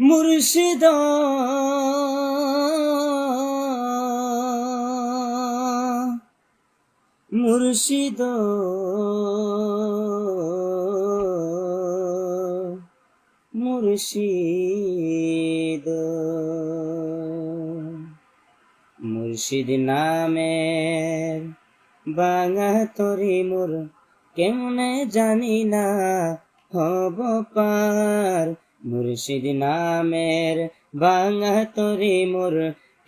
মুর্শিদ মুর্শিদ মুর্শিদ মুর্শিদ নামের বাঙা তরি মোর কেমনে জানি না হব পার। মুর্শিদ নামের বাঙা তরি মোর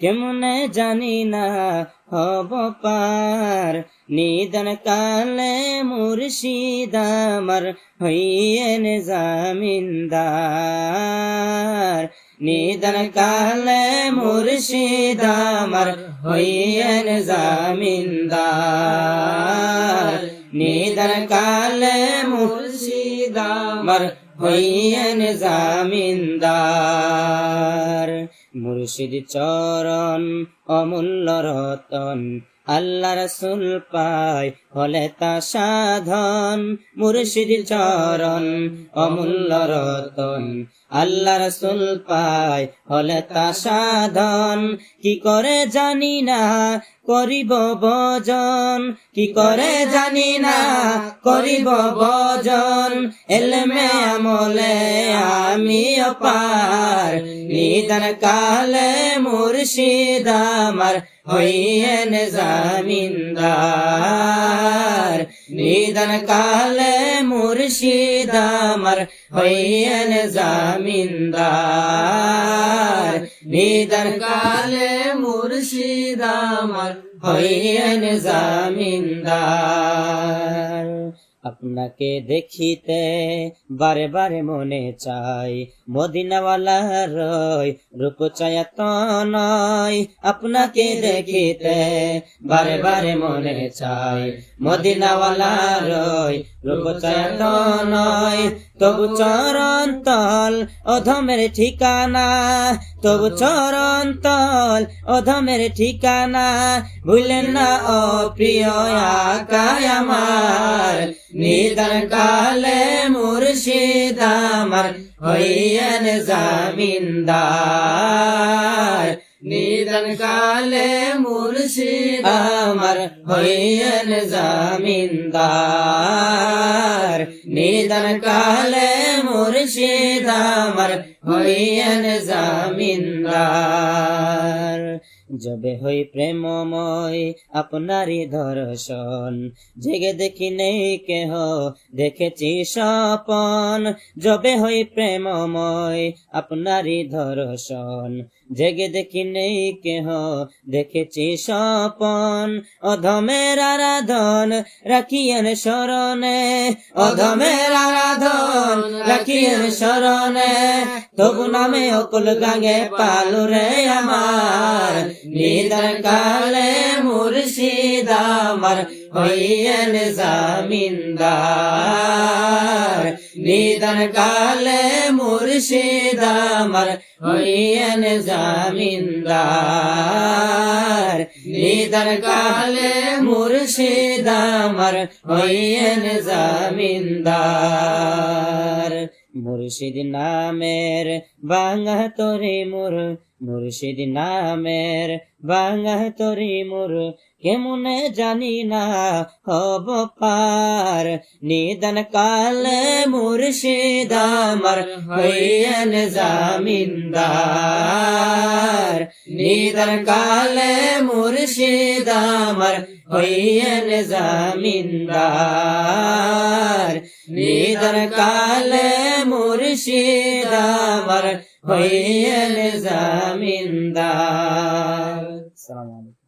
কেমনে জানি না হব পার। নিদান কালে মুর্শিদ আমার হইয়েন জামিনদার। নিদান কালে মুর্শিদ আমার হইয়েন জামিনদার। নিদান কালে মুর্শিদ আমার হইয়েন জামিনদার। মুর্শিদ চরণ অমূল্য রতন আল্লাহ রাসূল পায় হলে তা সাধন। মুর্শিদ চরণ অমূল্য রতন আল্লাহ রাসূল পায় হলে তা সাধন। কি করে জানি না করিব ভজন, কি করে জানি না করিব ভজন। এলমে আমলে আমি অপার। নিদান কালে মুর্শিদ আমার হইয়েন জামিনদার। নিদান কালে মুর্শিদ আমার হইয়েন জামিনদার। নিদান কালে মুর্শিদ আমার হইয়েন জামিনদার। আপনাকে দেখিতে বারে বারে মনে চাই, মদিনাওয়ালার রূপ চায়াত নয়। আপনাকে দেখিতে বারে বারে মনে চাই, মদিনাওয়ালার রূপ চায়াত নয়। তবু চরণ তল অধমের ঠিকানা, তবু চরণ তল অধমের ঠিকানা। ভুলেন না ও প্রিয় আকা আমার। নিদান কালে মুর্শিদ আমার হইয়েন জামিনদার। নিদান কালে মুর্শিদ আমার হইয়েন জামিনদার। নিদান কালে মুর্শিদ আমার হইয়েন জামিনদার। যবে হই প্রেমময় আপনারই দর্শন, জেগে দেখি নেই কেহ দেখেছি স্বপন। যবে হই প্রেমময় আপনারই দর্শন, জেগে দেখি নেই কেহ দেখেছি স্বপন। অধমের আরাধন রাখিয়েন শরণে, অধমের আরাধন রাখিয়েন শরণে। তবু নামে অকুল গাঙ্গে পালুরে আমার। নিদান কালে মুর্শিদ আমার হইয়েন জামিনদার। নিদান কালে মুর্শিদ আমার হইয়েন জামিনদার। নিদান কালে মুর্শিদ আমার হইয়েন জামিনদার। মুর্শিদ নামের বাঙা তরি মোর, মুর্শিদ নামের বাঙা তরি মোর কেমনে জানি না হব পার। নিদান কালে মুর্শিদ আমার হইয়েন জামিনদার। নিদান কালে মুর্শিদ আমার হইয়েন জামিনদার। নিদান কালে মুর্শিদ আমার হইয়েন জামিনদার। আসসালামু আলাইকুম।